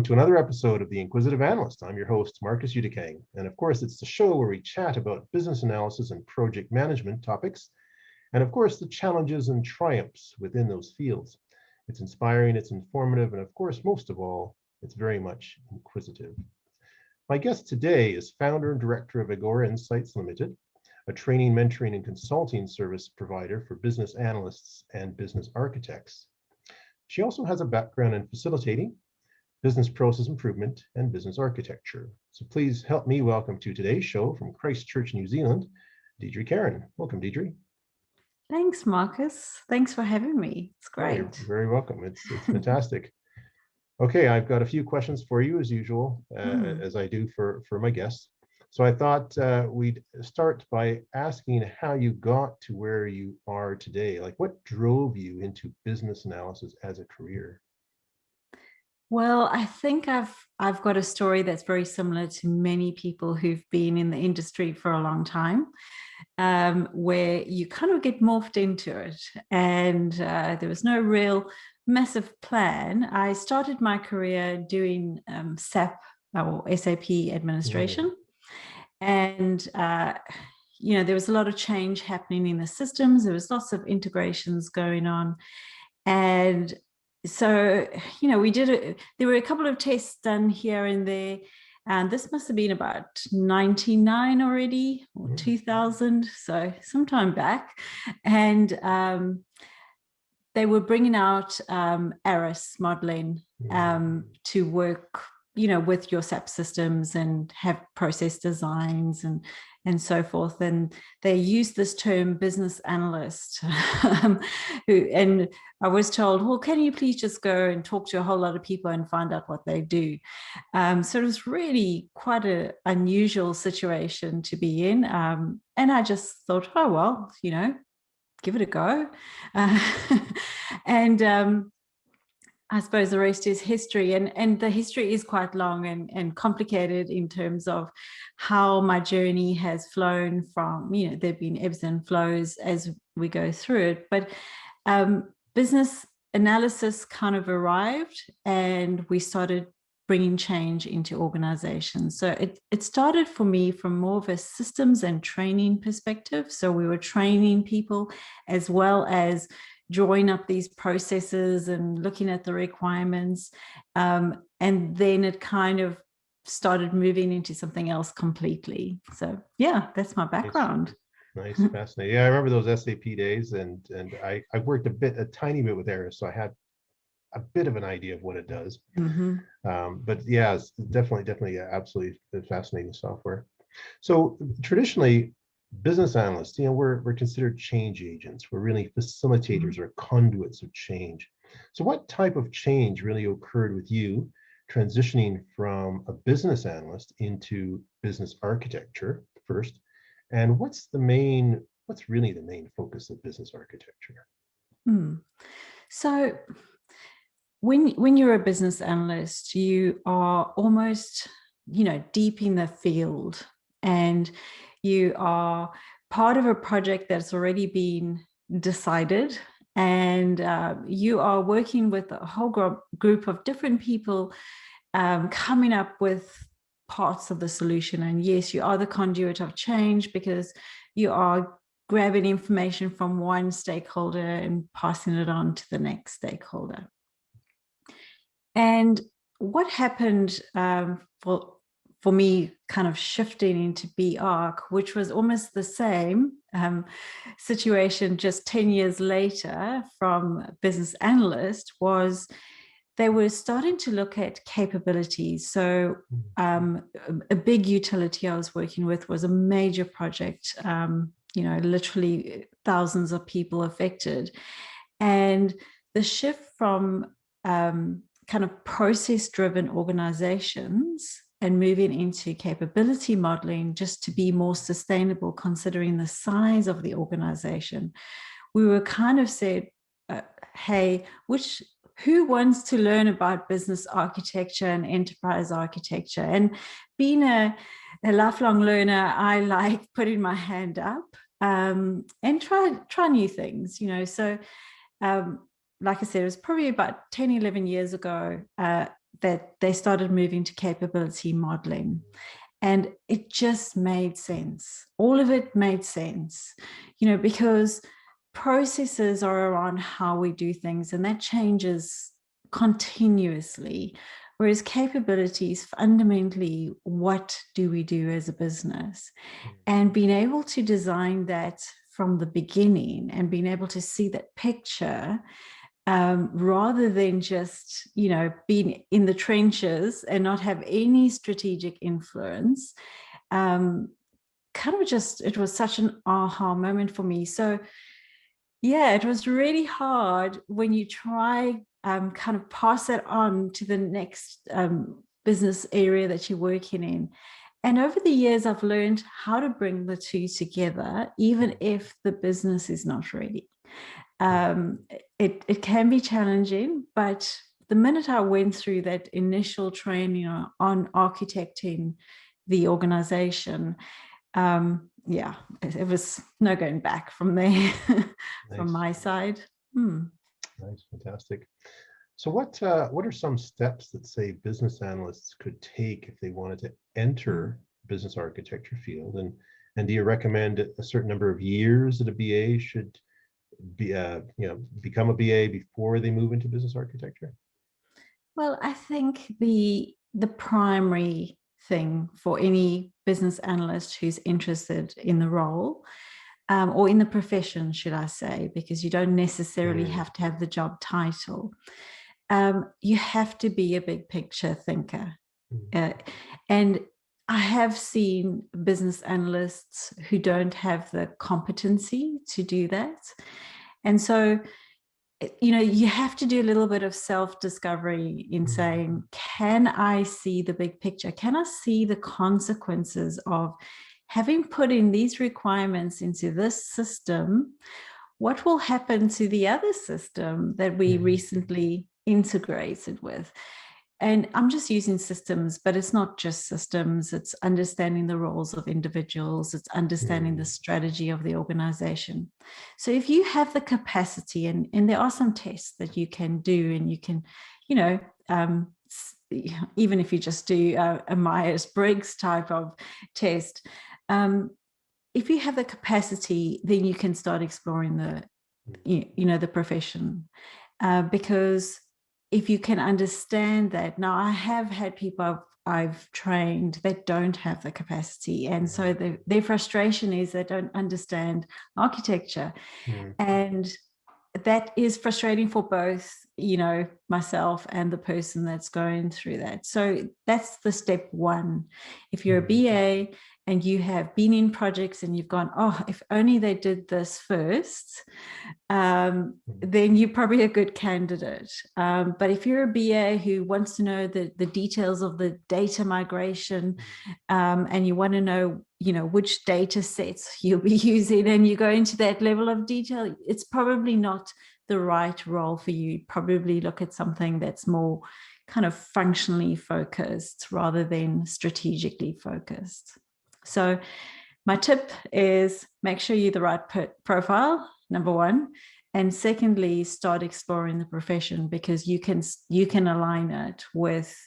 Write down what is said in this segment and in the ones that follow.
to another episode of the Inquisitive Analyst. I'm your host, Marcus Udikang. And of course, it's the show where we chat about business analysis and project management topics, and of course, the challenges and triumphs within those fields. It's inspiring, it's informative, and of course, most of all, it's very much inquisitive. My guest today is founder and director of Agora Insights Limited, a training, mentoring, and consulting service provider for business analysts and business architects. She also has a background in facilitating, business process improvement, and business architecture. So please help me welcome to today's show from Christchurch, New Zealand, Deirdre Caren. Welcome, Deirdre. Thanks, Marcus. Thanks for having me. It's great. Oh, you're very welcome. It's fantastic. Okay, I've got a few questions for you as usual, as I do for my guests. So I thought we'd start by asking how you got to where you are today. Like, what drove you into business analysis as a career? Well, I think I've got a story that's very similar to many people who've been in the industry for a long time, where you kind of get morphed into it, and there was no real massive plan. I started my career doing SAP or SAP administration. And, there was a lot of change happening in the systems. There was lots of integrations going on. And so, we did it. There were a couple of tests done here and there. And this must have been about 99 already, or 2000. So sometime back. And they were bringing out ARIS modeling to work with your SAP systems and have process designs and so forth. And they used this term business analyst, and I was told, well, can you please just go and talk to a whole lot of people and find out what they do? So it was really quite an unusual situation to be in. And I just thought, oh, well, give it a go. And I suppose the rest is history, and the history is quite long and complicated in terms of how my journey has flown from, there've been ebbs and flows as we go through it. But business analysis kind of arrived, and we started bringing change into organizations. So it started for me from more of a systems and training perspective. So we were training people as well as drawing up these processes and looking at the requirements. And then it kind of started moving into something else completely. So yeah, that's my background. Nice, fascinating. Yeah, I remember those SAP days, and I worked a tiny bit with ARIS, so I had a bit of an idea of what it does. But yeah, it's definitely absolutely fascinating software. So traditionally, business analysts, we're considered change agents. We're really facilitators or conduits of change. So what type of change really occurred with you transitioning from a business analyst into business architecture first? And what's really the main focus of business architecture? So when you're a business analyst, you are almost, deep in the field, and you are part of a project that's already been decided, and you are working with a whole group of different people coming up with parts of the solution. And yes, you are the conduit of change because you are grabbing information from one stakeholder and passing it on to the next stakeholder. And what happened for me kind of shifting into BArch, which was almost the same situation just 10 years later from business analyst, was they were starting to look at capabilities. So a big utility I was working with was a major project, literally thousands of people affected. And the shift from kind of process-driven organizations and moving into capability modeling just to be more sustainable, considering the size of the organization. We were kind of said, hey, who wants to learn about business architecture and enterprise architecture? And being a lifelong learner, I like putting my hand up and try new things, So like I said, it was probably about 10, 11 years ago. that they started moving to capability modeling. And it just made sense. All of it made sense, because processes are around how we do things, and that changes continuously. Whereas capabilities, fundamentally, what do we do as a business? And being able to design that from the beginning and being able to see that picture, rather than just, being in the trenches and not have any strategic influence, it was such an aha moment for me. So yeah, it was really hard when you try kind of pass that on to the next business area that you're working in. And over the years, I've learned how to bring the two together, even if the business is not ready. It can be challenging, but the minute I went through that initial training on architecting the organization, it was no going back from there. From my side. Nice, fantastic. So what are some steps that, say, business analysts could take if they wanted to enter business architecture field? And do you recommend a certain number of years that a BA should be become a BA before they move into business architecture? Well, I think the primary thing for any business analyst who's interested in the role, or in the profession, should I say, because you don't necessarily have to have the job title. You have to be a big picture thinker. And I have seen business analysts who don't have the competency to do that. And so, you have to do a little bit of self-discovery in saying, can I see the big picture? Can I see the consequences of having put in these requirements into this system? What will happen to the other system that we recently integrated with? And I'm just using systems, but it's not just systems. It's understanding the roles of individuals. It's understanding the strategy of the organization. So if you have the capacity, and there are some tests that you can do, and you can, even if you just do a Myers-Briggs type of test, if you have the capacity, then you can start exploring the profession, because if you can understand that. Now, I have had people I've trained that don't have the capacity, and so their frustration is they don't understand architecture, and that is frustrating for both, myself and the person that's going through that. So that's the step one. If you're a BA and you have been in projects and you've gone, oh, if only they did this first, then you're probably a good candidate. But if you're a BA who wants to know the details of the data migration, and you want to know, which data sets you'll be using, and you go into that level of detail, it's probably not the right role for you. Probably look at something that's more kind of functionally focused rather than strategically focused. So my tip is make sure you're the right profile, number one. And secondly, start exploring the profession, because you can align it with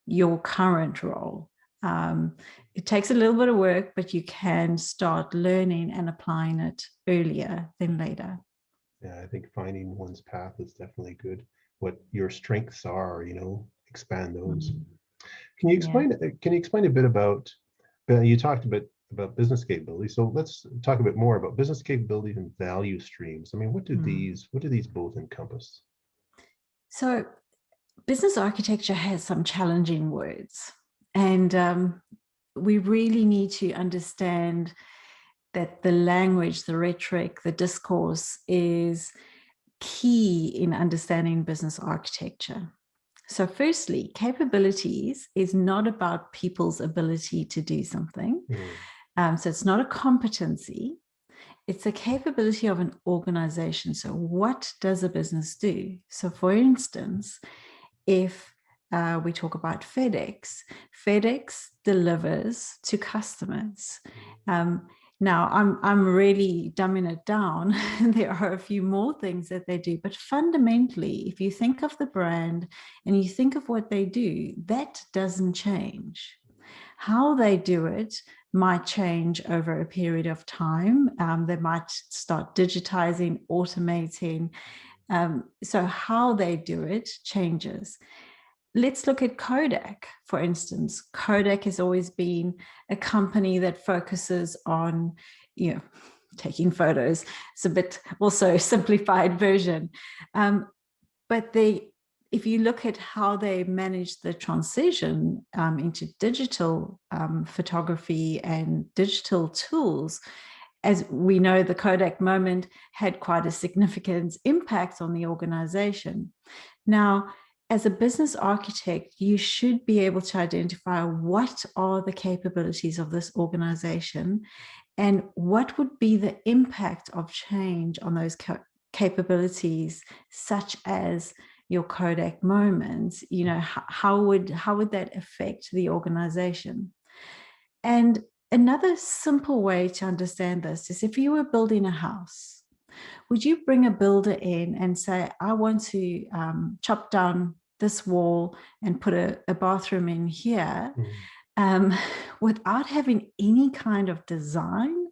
your current role. It takes a little bit of work, but you can start learning and applying it earlier than later. Yeah, I think finding one's path is definitely good. What your strengths are, expand those. Can you explain a bit about, you talked about business capability. So let's talk a bit more about business capabilities and value streams. I mean, what do these both encompass? So business architecture has some challenging words, and we really need to understand that the language, the rhetoric, the discourse is key in understanding business architecture. So firstly, capabilities is not about people's ability to do something. So it's not a competency. It's a capability of an organization. So what does a business do? So for instance, if we talk about FedEx delivers to customers. Now, I'm really dumbing it down. There are a few more things that they do, but fundamentally, if you think of the brand and you think of what they do, that doesn't change. How they do it might change over a period of time. They might start digitizing, automating. So how they do it changes. Let's look at Kodak, for instance. Kodak has always been a company that focuses on, taking photos. It's a bit also simplified version. But if you look at how they manage the transition into digital photography and digital tools, as we know, the Kodak moment had quite a significant impact on the organization. Now, as a business architect, you should be able to identify what are the capabilities of this organization and what would be the impact of change on those capabilities, such as your Kodak moments. How would that affect the organization? And another simple way to understand this is, if you were building a house, would you bring a builder in and say, I want to chop down this wall and put a bathroom in here, without having any kind of design?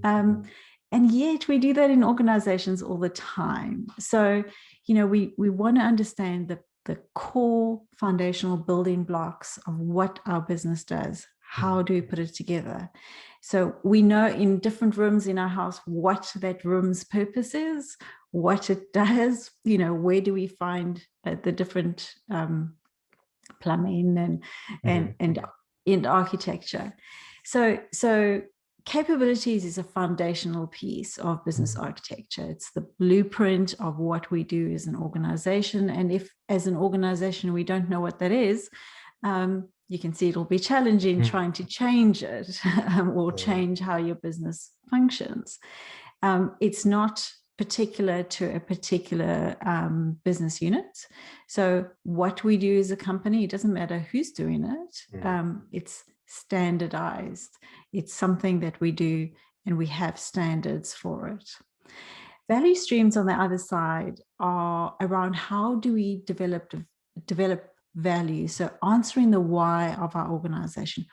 And yet we do that in organizations all the time. So, we want to understand the core foundational building blocks of what our business does. How do we put it together? So we know in different rooms in our house what that room's purpose is, what it does, where do we find the different plumbing and architecture. So capabilities is a foundational piece of business architecture. It's the blueprint of what we do as an organization. And if as an organization we don't know what that is, you can see it'll be challenging trying to change it or change how your business functions. It's not particular to a particular business unit. So what we do as a company, it doesn't matter who's doing it. It's standardized. It's something that we do, and we have standards for it. Value streams on the other side are around how do we develop value. So answering the why of our organization.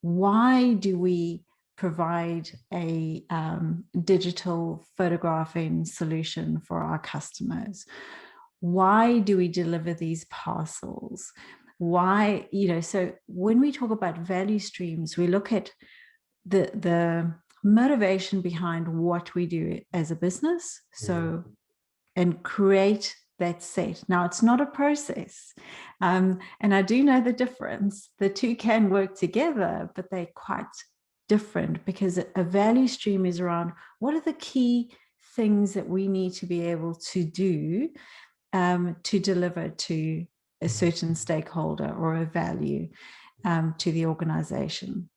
Why do we provide a digital photographing solution for our customers? Why do we deliver these parcels? Why, so when we talk about value streams, we look at the motivation behind what we do as a business. So, and create that set. Now, it's not a process. And I do know the difference. The two can work together, but they're quite different, because a value stream is around what are the key things that we need to be able to do to deliver to a certain stakeholder or a value to the organization.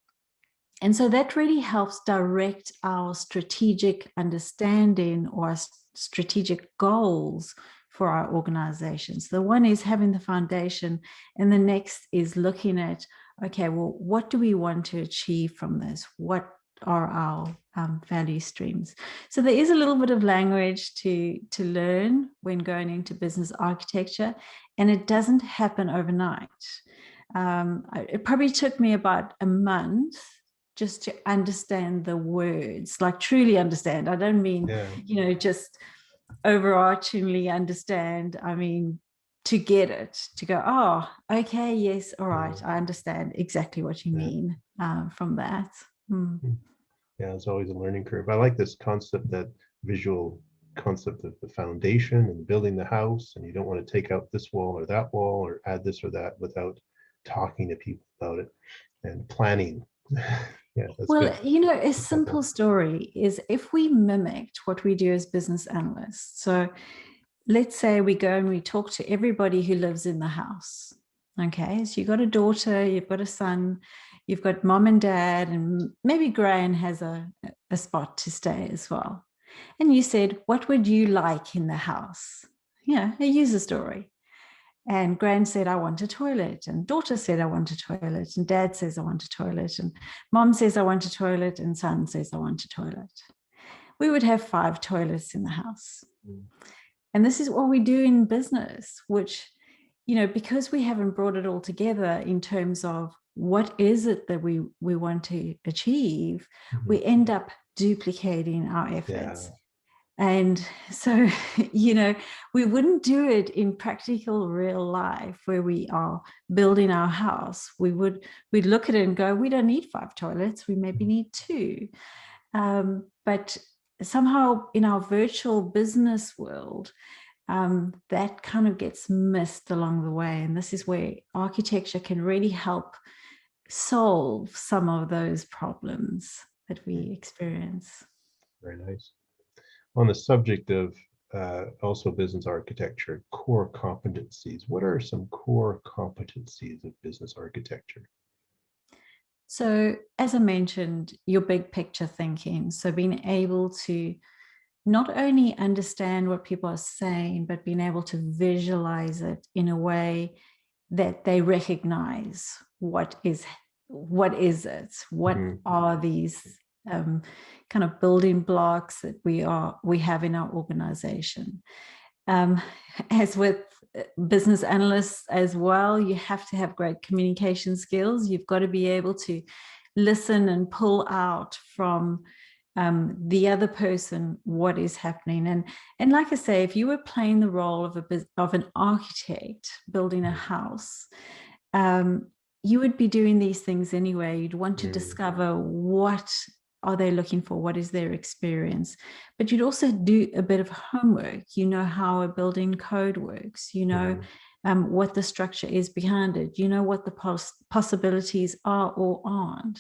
And so that really helps direct our strategic understanding or strategic goals for our organizations. The one is having the foundation, and the next is looking at, okay, well, what do we want to achieve from this? What are our value streams? So there is a little bit of language to learn when going into business architecture, and it doesn't happen overnight. It probably took me about a month just to understand the words, like truly understand. I don't mean, just overarchingly understand. I mean, to get it, to go, oh, okay, yes, all right, I understand exactly what you mean from that. Yeah, it's always a learning curve. I like this concept, that visual concept of the foundation and building the house, and you don't want to take out this wall or that wall or add this or that without talking to people about it and planning. Yeah, that's well, good. A simple story is if we mimicked what we do as business analysts. So let's say we go and we talk to everybody who lives in the house. Okay, so you've got a daughter, you've got a son, you've got mom and dad, and maybe Graham has a spot to stay as well. And you said, what would you like in the house? A user story. And Gran said, I want a toilet. And daughter said, I want a toilet. And dad says, I want a toilet. And mom says, I want a toilet. And son says, I want a toilet. We would have 5 toilets in the house. And this is what we do in business, which, because we haven't brought it all together in terms of what is it that we want to achieve, we end up duplicating our efforts. And so, we wouldn't do it in practical real life where we are building our house. We'd look at it and go, we don't need 5 toilets. We maybe need 2. But somehow in our virtual business world, that kind of gets missed along the way. And this is where architecture can really help solve some of those problems that we experience. Very nice. On the subject of also business architecture, core competencies, what are some core competencies of business architecture? So, as I mentioned, your big picture thinking. So being able to not only understand what people are saying, but being able to visualize it in a way that they recognize what is it? What are these kind of building blocks that we have in our organization? As with business analysts as well, you have to have great communication skills. You've got to be able to listen and pull out from the other person what is happening. And like I say, if you were playing the role of an architect building a house, you would be doing these things anyway. You'd want to discover what are they looking for, what is their experience, but you'd also do a bit of homework. How a building code works, what the structure is behind it, what the possibilities are or aren't.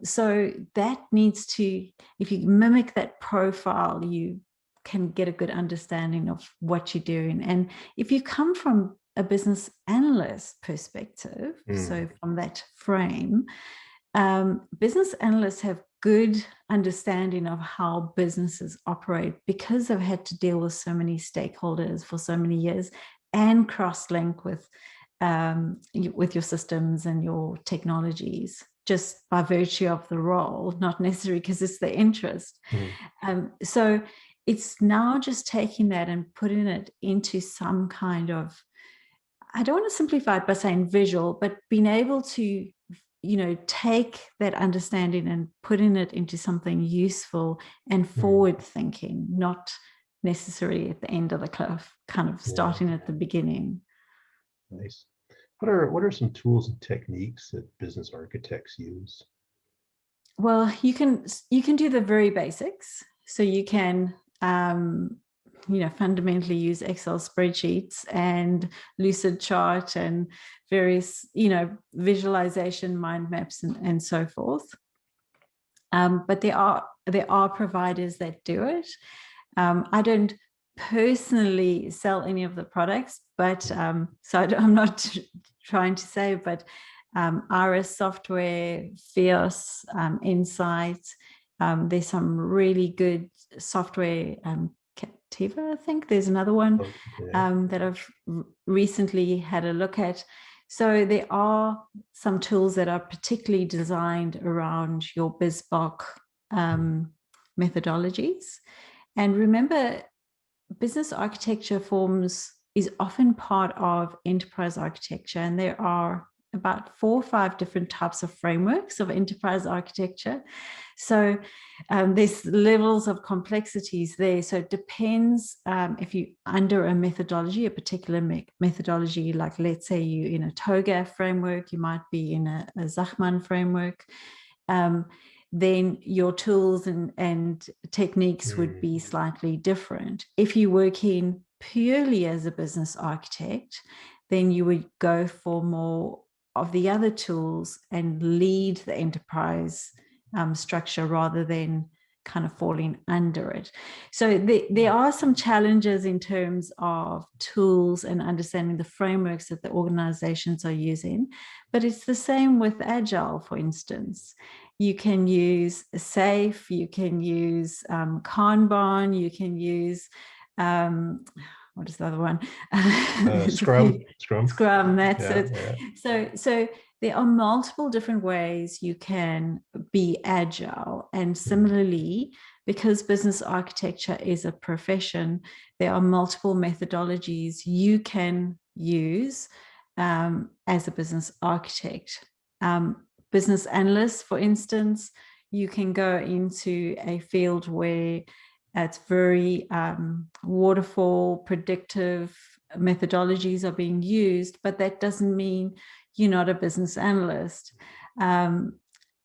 So that needs to, if you mimic that profile, you can get a good understanding of what you're doing. And if you come from a business analyst perspective, so from that frame, business analysts have good understanding of how businesses operate because they've had to deal with so many stakeholders for so many years and cross-link with your systems and your technologies, just by virtue of the role, not necessarily because it's their interest. So it's now just taking that and putting it into some kind of, I don't want to simplify it by saying visual, but being able to take that understanding and putting it into something useful and forward thinking, not necessarily at the end of the cliff, kind of starting at the beginning. Nice. What are some tools and techniques that business architects use? Well, you can do the very basics. So you can fundamentally use Excel spreadsheets and lucid chart and various, visualization mind maps and so forth. But there are providers that do it. I don't personally sell any of the products, but so I'm not trying to say, but RS Software, Fios, Insights, there's some really good software. Captiva, I think there's another one that I've recently had a look at. So there are some tools that are particularly designed around your BizBoc methodologies. And remember, business architecture is often part of enterprise architecture, and there are about 4 or 5 different types of frameworks of enterprise architecture. So there's levels of complexities there. So it depends if you under a methodology, a particular methodology, like let's say you in a TOGAF framework, you might be in a Zachman framework, then your tools and techniques would be slightly different. If you're working purely as a business architect, then you would go for more of the other tools and lead the enterprise structure rather than kind of falling under it. So there are some challenges in terms of tools and understanding the frameworks that the organizations are using, but it's the same with Agile, for instance. You can use SAFe, you can use Kanban, you can use what is the other one? Scrum. Scrum, that's Yeah, it. yeah. So there are multiple different ways you can be agile. And similarly, because business architecture is a profession, there are multiple methodologies you can use as a business architect. Business analyst, for instance, you can go into a field where it's very waterfall, predictive methodologies are being used, but that doesn't mean you're not a business analyst.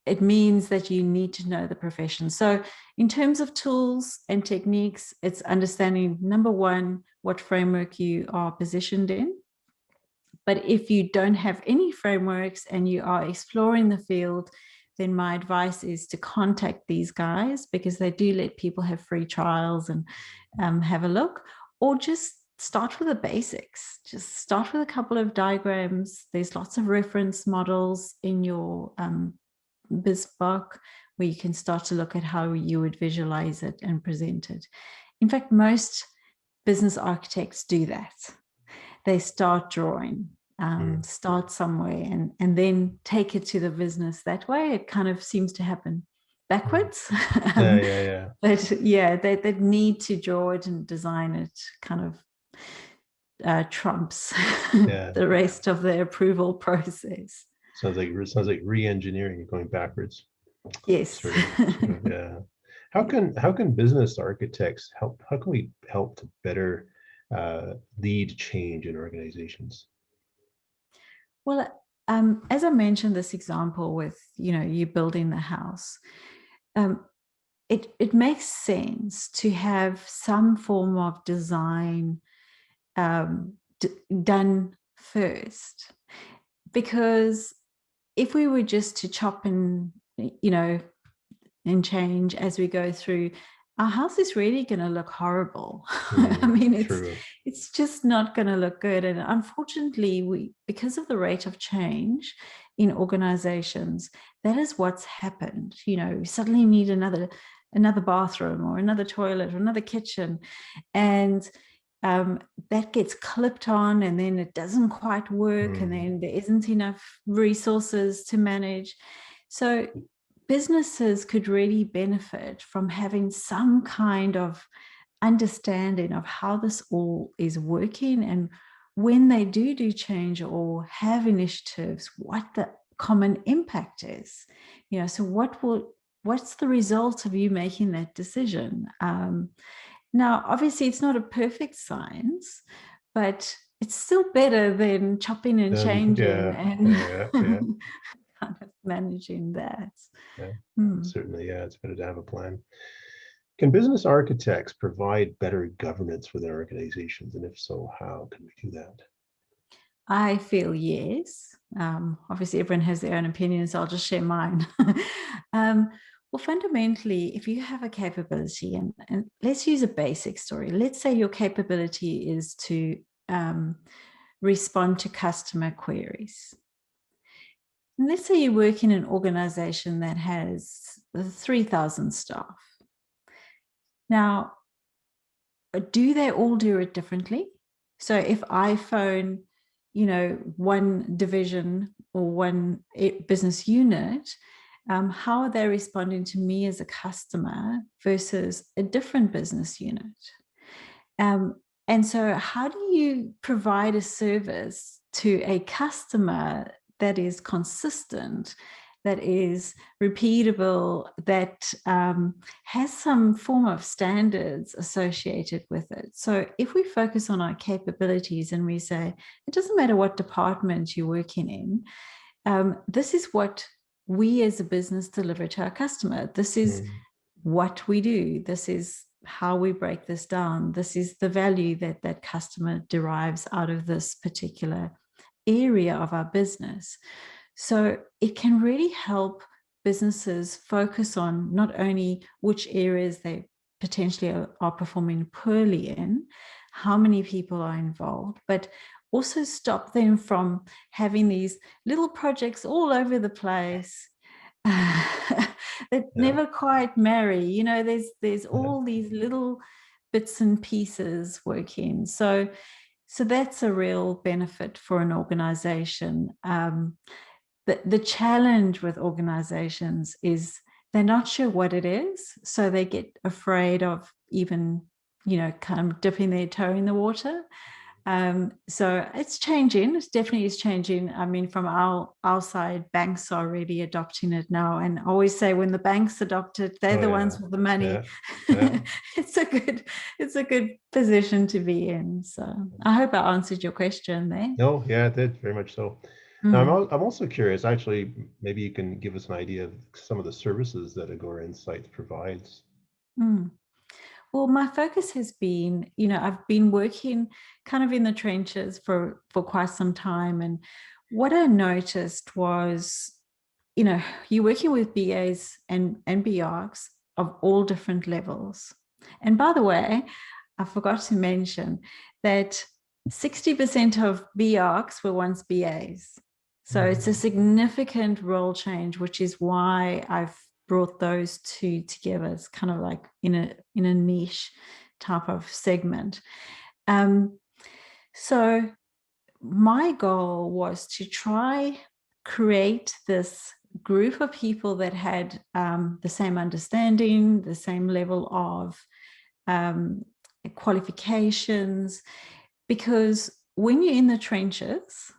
It means that you need to know the profession. So in terms of tools and techniques, it's understanding, number one, what framework you are positioned in. But if you don't have any frameworks and you are exploring the field, then my advice is to contact these guys, because they do let people have free trials and have a look, or just start with the basics. Just start with a couple of diagrams. There's lots of reference models in your BizBook where you can start to look at how you would visualize it and present it. In fact, most business architects do that. They start drawing, start somewhere and then take it to the business. That way it kind of seems to happen backwards. Yeah. But yeah, they need to draw it and design it kind of trumps the rest of the approval process. Sounds like re-engineering, going backwards. Yes. Sort of, yeah. How can business architects help? How can we help to better lead change in organizations? Well, as I mentioned, this example with you building the house, it makes sense to have some form of design done first, because if we were just to chop and change as we go through, our house is really going to look horrible. I mean, it's just not going to look good. And unfortunately, because of the rate of change in organizations, that is what's happened. We suddenly need another bathroom or another toilet or another kitchen, and that gets clipped on, and then it doesn't quite work, and then there isn't enough resources to manage. So businesses could really benefit from having some kind of understanding of how this all is working, and when they do change or have initiatives, what the common impact is. So what's the result of you making that decision? Now, obviously, it's not a perfect science, but it's still better than chopping and changing and kind of managing that. Certainly, it's better to have a plan. Can business architects provide better governance within organizations? And if so, how can we do that? I feel yes. Obviously, everyone has their own opinions, so I'll just share mine. Well, fundamentally, if you have a capability, and let's use a basic story. Let's say your capability is to respond to customer queries. And let's say you work in an organization that has 3,000 staff. Now, do they all do it differently? So if I phone, one division or one business unit, how are they responding to me as a customer versus a different business unit? And so how do you provide a service to a customer that is consistent, that is repeatable, that has some form of standards associated with it? So if we focus on our capabilities and we say, it doesn't matter what department you're working in, this is what we as a business deliver to our customer. This is what we do. This is how we break this down. This is the value that that customer derives out of this particular area of our business. So it can really help businesses focus on not only which areas they potentially are performing poorly in, how many people are involved, but also stop them from having these little projects all over the place that never quite marry. There's all these little bits and pieces work in. So that's a real benefit for an organization. The challenge with organizations is they're not sure what it is, so they get afraid of even, kind of dipping their toe in the water. So it's changing. It definitely is changing. I mean, from our side, banks are already adopting it now. And I always say when the banks adopt it, they're the ones with the money. Yeah. It's a good position to be in. So I hope I answered your question there. No, yeah, it did, very much so. Now, I'm also curious, actually, maybe you can give us an idea of some of the services that Agora Insights provides. Well, my focus has been, I've been working kind of in the trenches for quite some time. And what I noticed was, you're working with BAs and BRs of all different levels. And by the way, I forgot to mention that 60% of BRs were once BAs. So it's a significant role change, which is why I've brought those two together. It's kind of like in a niche type of segment. So my goal was to try create this group of people that had the same understanding, the same level of qualifications, because when you're in the trenches,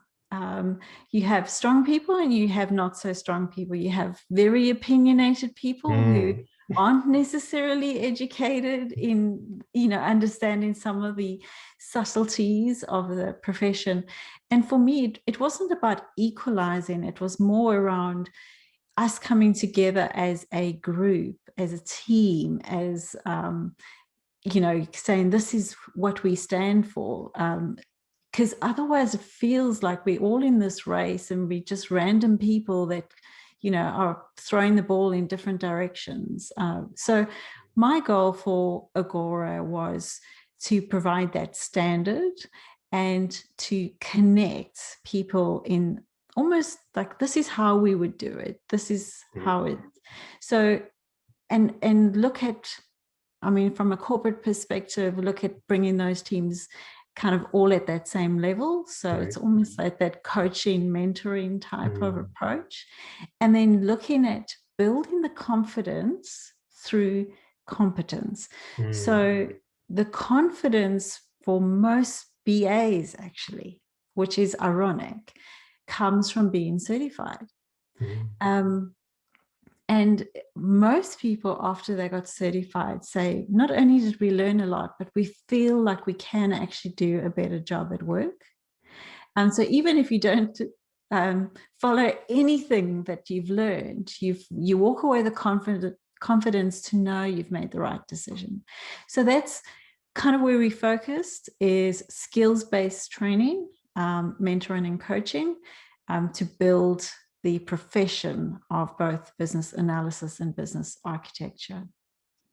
you have strong people and you have not so strong people. You have very opinionated people who aren't necessarily educated in, understanding some of the subtleties of the profession. And for me, it wasn't about equalizing. It was more around us coming together as a group, as a team, as, saying this is what we stand for. Because otherwise it feels like we're all in this race and we're just random people that, are throwing the ball in different directions. So my goal for Agora was to provide that standard and to connect people in almost like, this is how we would do it. This is how it. So, and look at, I mean, from a corporate perspective, look at bringing those teams kind of all at that same level. So it's almost like that coaching, mentoring type of approach. And then looking at building the confidence through competence. So the confidence for most BAs, actually, which is ironic, comes from being certified. And most people, after they got certified, say, not only did we learn a lot, but we feel like we can actually do a better job at work. And so even if you don't follow anything that you've learned, you walk away the confidence to know you've made the right decision. So that's kind of where we focused, is skills-based training, mentoring and coaching, to build the profession of both business analysis and business architecture.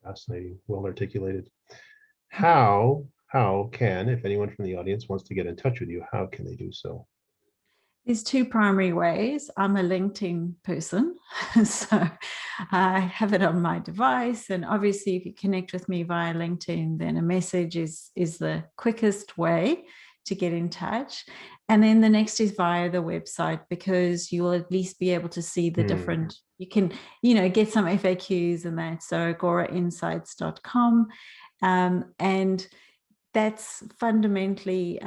Fascinating, well articulated. How can, if anyone from the audience wants to get in touch with you, how can they do so? There's two primary ways. I'm a LinkedIn person, so I have it on my device. And obviously, if you connect with me via LinkedIn, then a message is the quickest way to get in touch. And then the next is via the website, because you will at least be able to see the different, you can, get some FAQs and that. So agorainsights.com. And that's fundamentally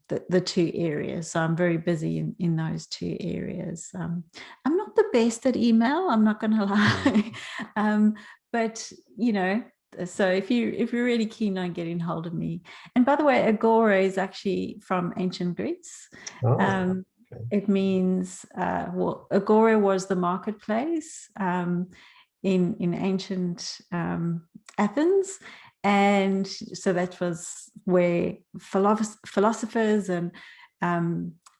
the two areas. So I'm very busy in those two areas. I'm not the best at email, I'm not going to lie. But, so if you're really keen on getting hold of me, and by the way, Agora is actually from ancient Greece. Okay. It means, Agora was the marketplace in ancient Athens. And so that was where philosophers and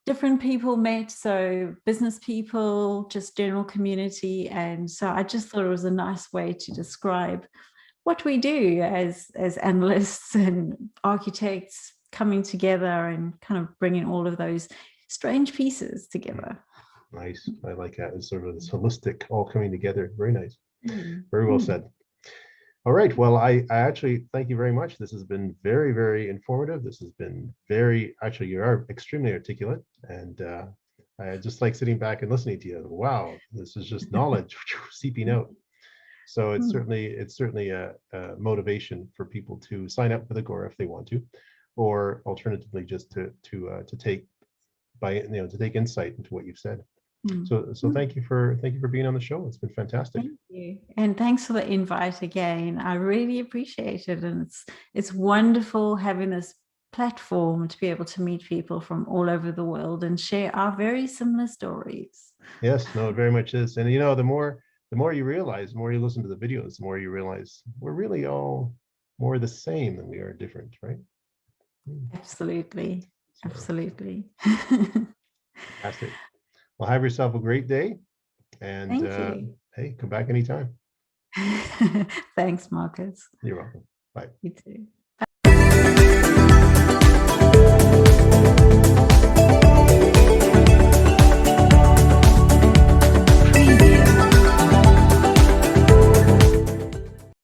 different people met, so business people, just general community. And so I just thought it was a nice way to describe what we do as analysts and architects, coming together and kind of bringing all of those strange pieces together. Nice. I like that. It's sort of this holistic, all coming together. Very nice. Very well said. All right. Well, I actually thank you very much. This has been very, very informative. This has been very, actually, you are extremely articulate. And I just like sitting back and listening to you. Wow, this is just knowledge seeping out. So it's certainly a motivation for people to sign up with Agora if they want to, or alternatively just to take to take insight into what you've said. So thank you for being on the show. It's been fantastic. Thank you. And thanks for the invite again. I really appreciate it. And it's wonderful having this platform to be able to meet people from all over the world and share our very similar stories. Yes, no, it very much is. And the more you realize, the more you listen to the videos, the more you realize we're really all more the same than we are different, right? Absolutely. So, absolutely. fantastic. Well, have yourself a great day. And Thank you. Hey, come back anytime. Thanks, Marcus. You're welcome. Bye. You too.